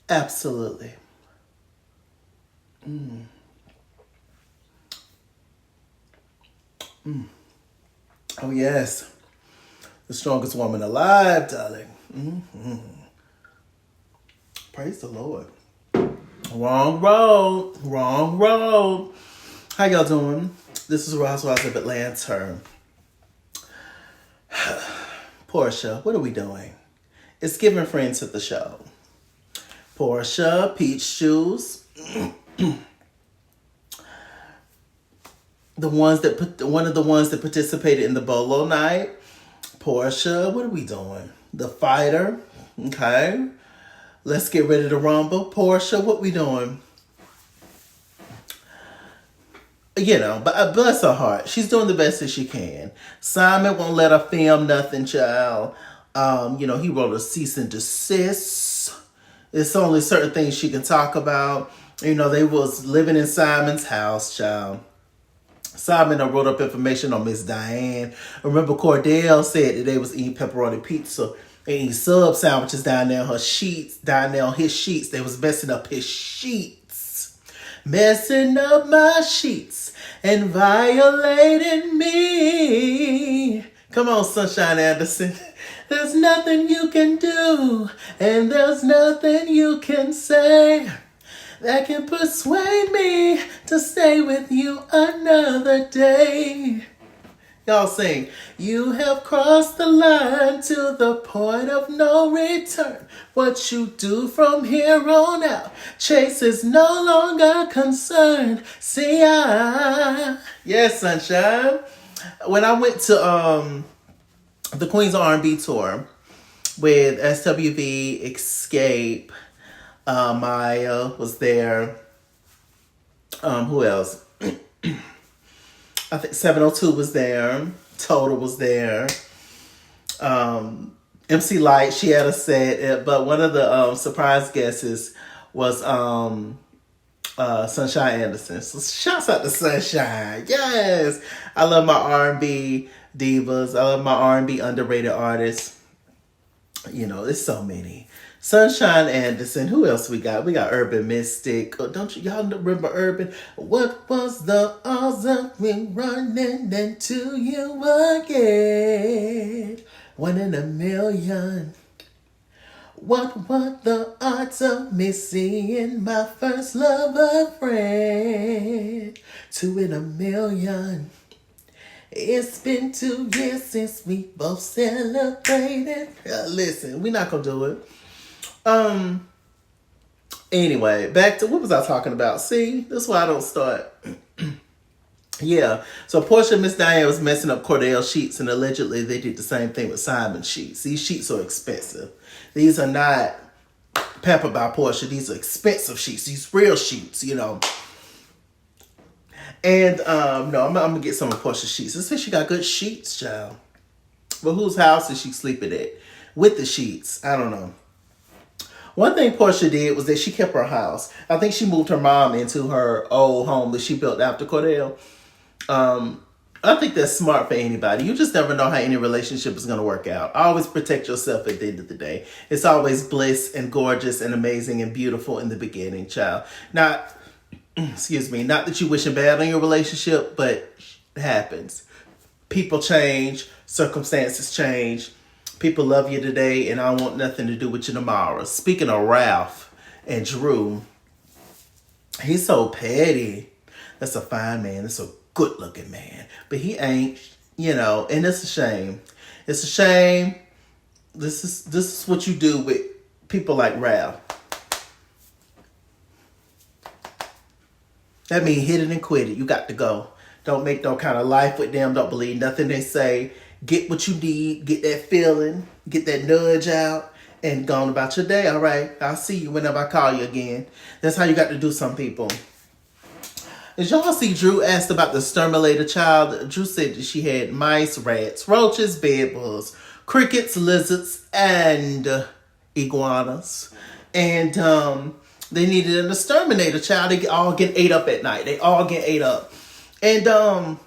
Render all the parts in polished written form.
Absolutely. Oh, yes. The strongest woman alive, darling. Praise the Lord. Wrong road. Wrong road. How y'all doing? This is Real Housewives of Atlanta. Portia, what are we doing? It's giving friends at the show. Portia, Peach Juice. One of the ones that participated in the Bolo night. Portia, what are we doing? The fighter. Okay. Let's get ready to rumble. Portia, what we doing? You know, but bless her heart. She's doing the best that she can. Simon won't let her film nothing, child. He wrote a cease and desist. It's only certain things she can talk about. They was living in Simon's house, child. Simon wrote up information on Miss Diane. Remember, Cordell said that they was eating pepperoni pizza and eating sub sandwiches down there on his sheets. They was messing up his sheets. Messing up my sheets and violating me. Come on, Sunshine Anderson. There's nothing you can do, and there's nothing you can say that can persuade me to stay with you another day. Y'all sing. You have crossed the line to the point of no return. What you do from here on out, Chase is no longer concerned. See, yes, Sunshine. When I went to the Queen's R&B tour with SWV, Escape, Maya was there. Who else? I think 702 was there. Total was there. MC Light, she had a set. But one of the surprise guests was Sunshine Anderson. So shouts out to Sunshine. Yes. I love my R&B divas. I love my R&B underrated artists. There's so many. Sunshine Anderson. Who else we got? We got Urban Mystic. Don't y'all remember Urban? What was the odds of me running into you again? 1 in a million. What were the odds of me seeing my first lover friend? 2 in a million. It's been 2 years since we both celebrated. Listen, we're not gonna do it. Anyway, back to what was I talking about? See, that's why I don't start. Yeah. So Portia and Miss Diane was messing up Cordell sheets, and allegedly they did the same thing with Simon sheets. These sheets are expensive. These are not pampered by Portia. These are expensive sheets. These real sheets, And no, I'm gonna get some of Portia's sheets. I say she got good sheets, child. But whose house is she sleeping at with the sheets? I don't know. One thing Portia did was that she kept her house. I think she moved her mom into her old home that she built after Cordell. I think that's smart for anybody. You just never know how any relationship is going to work out. Always protect yourself at the end of the day. It's always bliss and gorgeous and amazing and beautiful in the beginning, child. Not that you're wishing bad on your relationship, but it happens. People change. Circumstances change. People love you today, and I want nothing to do with you tomorrow. Speaking of Ralph and Drew, he's so petty. That's a fine man. That's a good-looking man. But he ain't, and it's a shame. It's a shame. This is what you do with people like Ralph. That means hit it and quit it. You got to go. Don't make no kind of life with them. Don't believe nothing they say. Get what you need. Get that feeling. Get that nudge out. And go on about your day. All right. I'll see you whenever I call you again. That's how you got to do some people. As y'all see, Drew asked about the stimulator child. Drew said that she had mice, rats, roaches, bedbugs, crickets, lizards, and iguanas. And they needed an exterminator child. They all get ate up at night. They all get ate up. And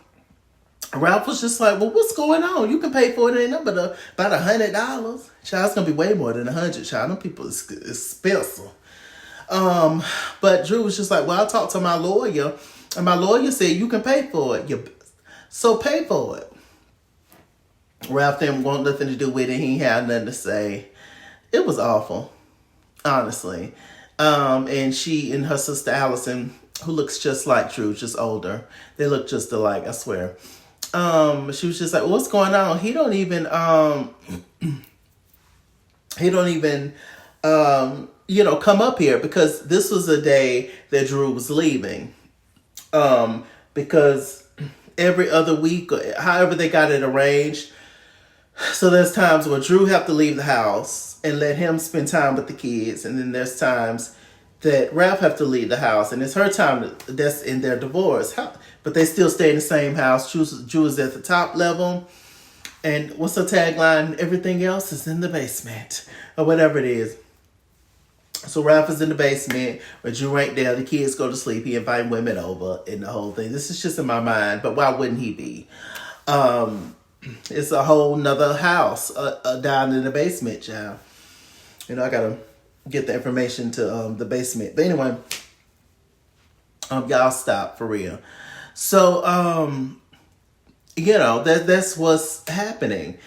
Ralph was just like, well, what's going on? You can pay for it. Ain't nothing but about $100. Child, it's going to be way more than $100, child. Them people is expensive. But Drew was just like, well, I talked to my lawyer, and my lawyer said you can pay for it. So pay for it. Ralph didn't want nothing to do with it. He had nothing to say. It was awful, honestly. And she and her sister Allison, who looks just like Drew, just older. They look just alike, I swear. She was just like, what's going on? He don't even come up here, because this was a day that Drew was leaving. Because every other week, or however they got it arranged, so there's times where Drew have to leave the house and let him spend time with the kids, and then there's times that Ralph have to leave the house, and it's her time that's in their divorce. But they still stay in the same house. Drew is at the top level, and what's her tagline? Everything else is in the basement, or whatever it is. So Ralph is in the basement, where Drew ain't there. The kids go to sleep. He invite women over, and the whole thing. This is just in my mind, but why wouldn't he be? It's a whole nother house down in the basement, child. I gotta get the information to the basement. But anyway, y'all stop for real. So, that's what's happening.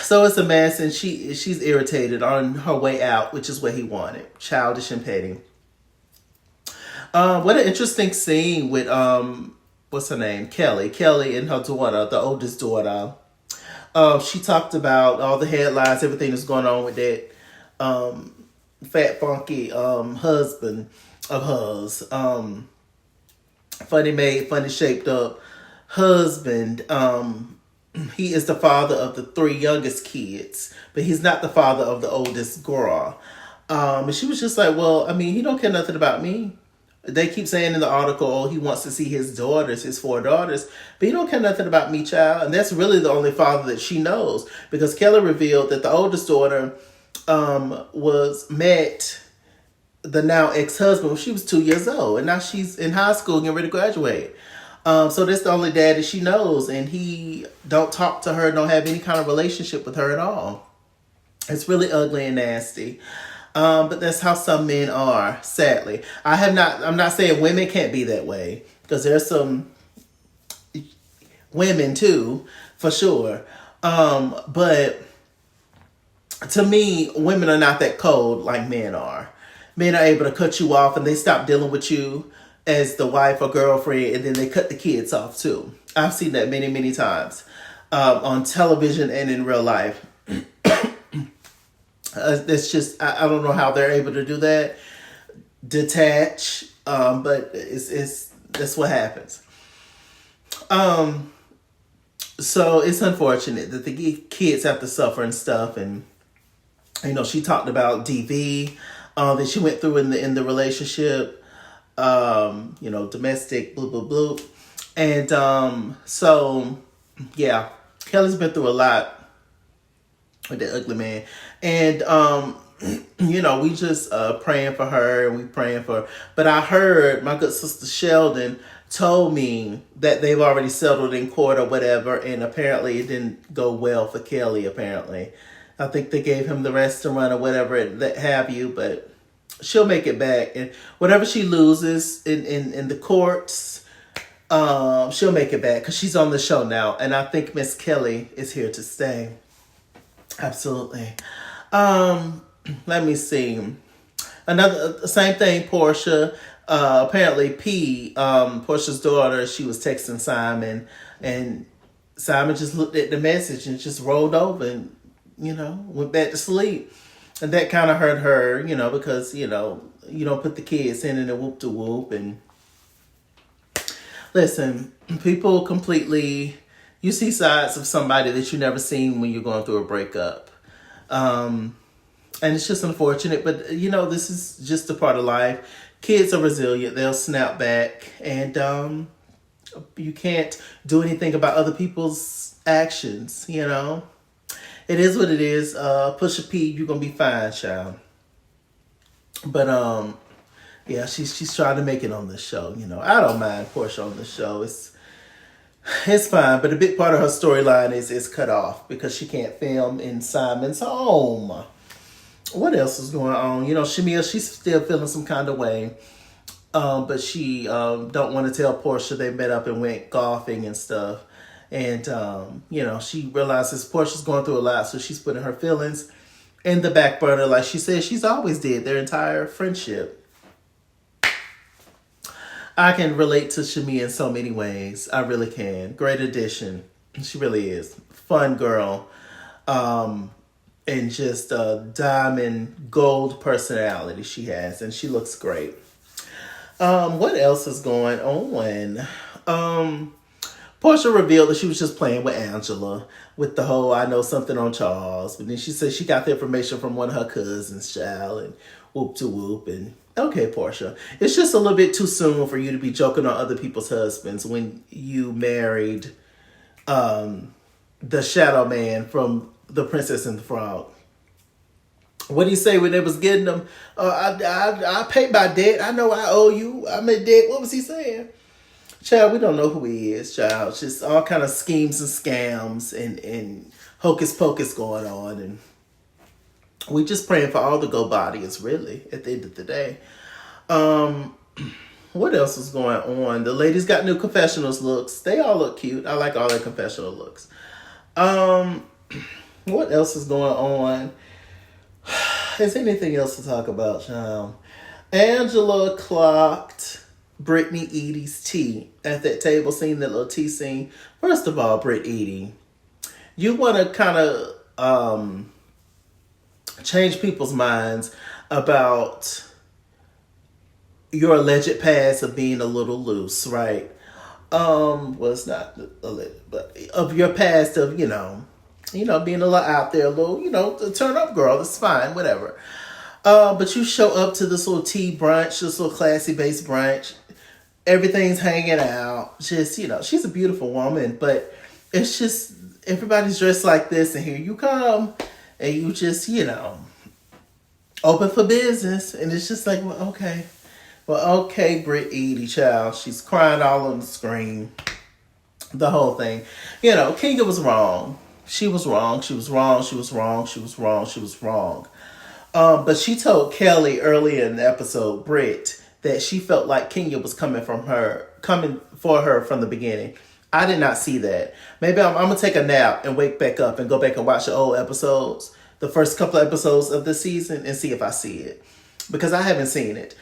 So it's a mess, and she's irritated on her way out, which is what he wanted. Childish and petty. What an interesting scene with what's her name? Kelly and her daughter, the oldest daughter. She talked about all the headlines, everything that's going on with that fat, funky husband of hers. Funny shaped up husband. He is the father of the 3 youngest kids, but he's not the father of the oldest girl. And she was just like, well, I mean, he don't care nothing about me. They keep saying in the article, he wants to see his daughters, his 4 daughters, but he don't care nothing about me, child. And that's really the only father that she knows, because Kelly revealed that the oldest daughter met the now ex-husband when she was 2 years old, and now she's in high school getting ready to graduate. So that's the only dad that she knows, and he don't talk to her, don't have any kind of relationship with her at all. It's really ugly and nasty. But that's how some men are, sadly. I'm not saying women can't be that way, because there's some women too, for sure. But to me, women are not that cold like men are. Men are able to cut you off, and they stop dealing with you as the wife or girlfriend, and then they cut the kids off too. I've seen that many, many times on television and in real life. It's just, I don't know how they're able to do that. Detach, but that's what happens. So it's unfortunate that the kids have to suffer and stuff. And, she talked about DV that she went through in the relationship, domestic, blah, blah, blah. And so, yeah, Kelly's been through a lot with that ugly man. And, we just praying for her, and we praying for her. But I heard my good sister Sheldon told me that they've already settled in court or whatever, and apparently it didn't go well for Kelly, apparently. I think they gave him the restaurant or whatever, that have you, but she'll make it back. And whatever she loses in the courts, she'll make it back, because she's on the show now. And I think Miss Kelly is here to stay. Absolutely. Let me see. Another same thing, Portia. Apparently Portia's daughter, she was texting Simon, and Simon just looked at the message and just rolled over and, went back to sleep. And that kind of hurt her, because, you don't put the kids in a whoop-de-whoop. And listen, people completely, you see sides of somebody that you never seen when you're going through a breakup. And it's just unfortunate, but this is just a part of life. Kids are resilient. They'll snap back, and you can't do anything about other people's actions, It is what it is. Push a P, you're going to be fine, child. But, yeah, she's trying to make it on this show, I don't mind Portia on the show. It's fine, but a big part of her storyline is cut off because she can't film in Simon's home. What else is going on? Shamia, she's still feeling some kind of way. But she don't want to tell Portia they met up and went golfing and stuff. And, she realizes Portia's going through a lot, so she's putting her feelings in the back burner like she said she's always did their entire friendship. I can relate to Shamia in so many ways. I really can. Great addition. She really is. Fun girl. And just a diamond gold personality she has. And she looks great. What else is going on? Portia revealed that she was just playing with Angela with the whole I know something on Charles. But then she said she got the information from one of her cousins, child, and whoop to whoop. And okay, Portia, it's just a little bit too soon for you to be joking on other people's husbands when you married the shadow man from The Princess and the Frog. What did he say when they was getting them? I paid my debt. I know I owe you. I'm in debt. What was he saying? Child, we don't know who he is, child. It's just all kind of schemes and scams and hocus pocus going on. And we just praying for all the go bodies, really, at the end of the day. What else is going on? The ladies got new confessionals looks. They all look cute. I like all their confessional looks. What else is going on? Is anything else to talk about, child? Angela clocked Brittany Edie's tea at that table scene, that little tea scene. First of all, Britt Edie, you want to kind of change people's minds about your alleged past of being a little loose, right? Well, it's not alleged, but of your past of, being a little out there, a little, a turn up girl. It's fine, whatever. But you show up to this little tea brunch, this little classy based brunch. Everything's hanging out. Just, she's a beautiful woman, but it's just everybody's dressed like this, and here you come, and you just, open for business, and it's just like, well, okay, Britt Edie, child. She's crying all on the screen. The whole thing. Kinga was wrong. She was wrong. She was wrong. She was wrong. She was wrong. She was wrong. But she told Kelly earlier in the episode, Britt, that she felt like Kenya was coming for her from the beginning. I did not see that. Maybe I'm going to take a nap and wake back up and go back and watch the old episodes, the first couple of episodes of the season, and see if I see it. Because I haven't seen it.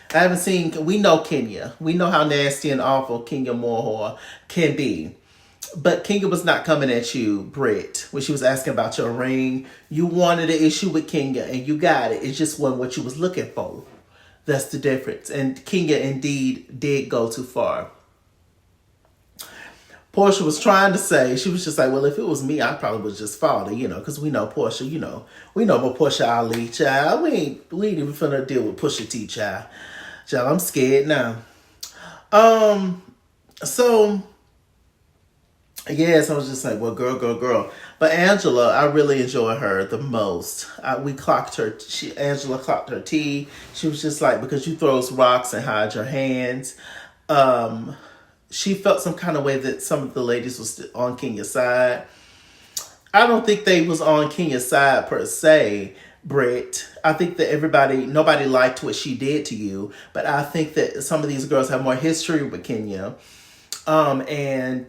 We know Kenya. We know how nasty and awful Kenya Moore can be. But Kenya was not coming at you, Britt, when she was asking about your ring. You wanted an issue with Kenya, and you got it. It just wasn't what you was looking for. That's the difference. And Kenya indeed did go too far. Portia was trying to say, she was just like, well, if it was me, I probably would just follow, because we know Portia, we know about Portia Ali, child. We ain't even finna deal with Pusha T, child. Child, I'm scared now. So, yes, I was just like, well, girl. But Angela, I really enjoy her the most. We clocked her. Angela clocked her tea. She was just like, because you throws rocks and hide your hands. She felt some kind of way that some of the ladies was on Kenya's side. I don't think they was on Kenya's side per se, Britt. I think that nobody liked what she did to you. But I think that some of these girls have more history with Kenya. And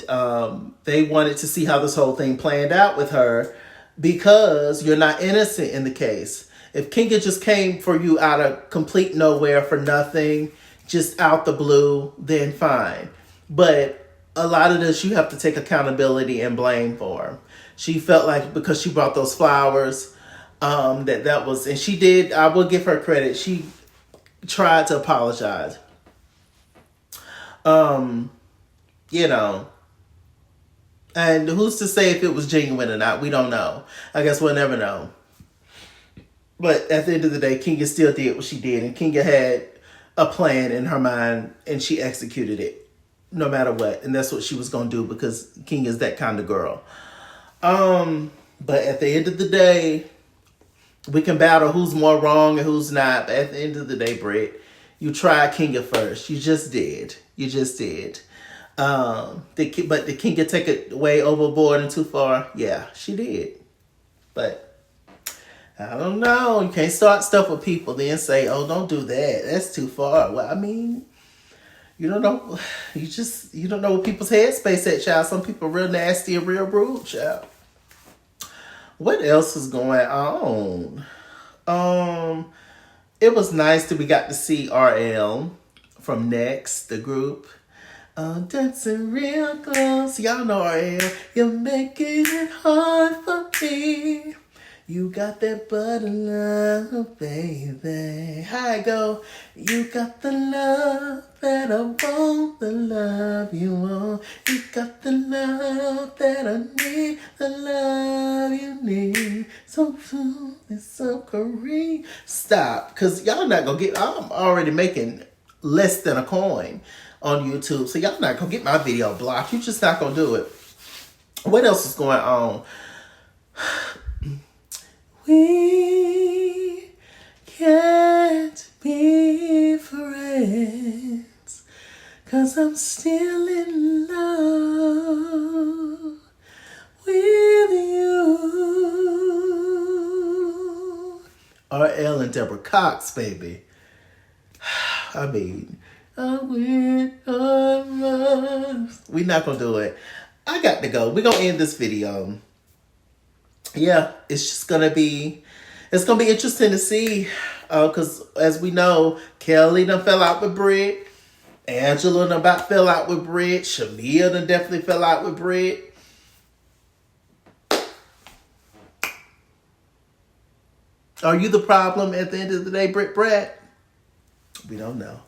they wanted to see how this whole thing planned out with her, because you're not innocent in the case. If Kenya just came for you out of complete nowhere for nothing, just out the blue, then fine. But a lot of this you have to take accountability and blame for. She felt like because she brought those flowers, that was, and she did, I will give her credit, she tried to apologize. And who's to say if it was genuine or not? We don't know. I guess we'll never know. But at the end of the day, Kenya still did what she did. And Kenya had a plan in her mind, and she executed it no matter what. And that's what she was going to do, because Kenya's that kind of girl. But at the end of the day, we can battle who's more wrong and who's not. But at the end of the day, Britt, you tried Kenya first. You just did. But did Kenya take it way overboard and too far? Yeah, she did. But I don't know. You can't start stuff with people then say, "Oh, don't do that. That's too far." Well, I mean, you don't know. You don't know what people's headspace at, child. Some people are real nasty and real rude, child. What else is going on? It was nice that we got to see RL from Next, the group. Dancing real close. Y'all know RL. You're making it hard for me. You got that butter love, baby. How I go? You got the love that I want, the love you want. You got the love that I need, the love you need. So smooth and so Korean. Stop, because y'all not going to get, I'm already making less than a coin on YouTube, so y'all not going to get my video blocked. You just not going to do it. What else is going on? We can't be friends, 'cause I'm still in love with you. RL and Deborah Cox, baby. I mean, we're not gonna do it. I got to go. We're gonna end this video. Yeah, it's just gonna be interesting to see, because as we know, Kelly done fell out with Britt, Angela done about fell out with Britt, Shamia done definitely fell out with Britt. Are you the problem at the end of the day, Britt Brett? We don't know.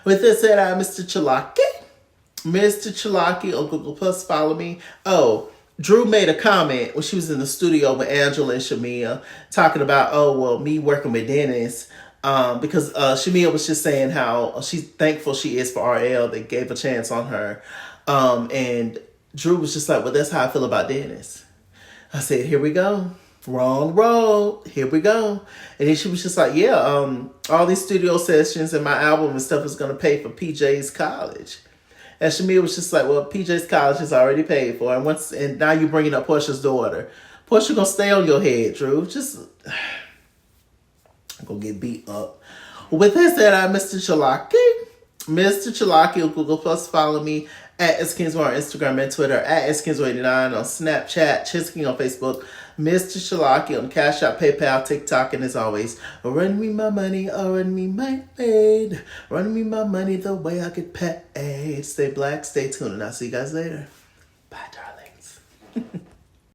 With that said, I'm Mr. Chalaki. Mr. Chalaki on Google Plus, follow me. Oh, Drew made a comment when she was in the studio with Angela and Shamia talking about, me working with Dennis. Because Shamia was just saying how she's thankful she is for RL that gave a chance on her. And Drew was just like, well, that's how I feel about Dennis. I said, here we go. Wrong road. Here we go. And then she was just like, yeah, all these studio sessions and my album and stuff is going to pay for PJ's college. And Shamia was just like, well, PJ's college is already paid for. And now you're bringing up Portia's daughter. Portia going to stay on your head, Drew. Just, I'm going to get beat up. With that said, I'm Mr. Chalaki. Mr. Chalaki on Google Plus. Follow me at S16 on Instagram and Twitter. At S1689 on Snapchat. Chisking on Facebook. Mr. Chalaki on Cash App, PayPal, TikTok, and as always, run me my money or run me my paid. Run me my money the way I get paid. Stay black, stay tuned, and I'll see you guys later. Bye, darlings.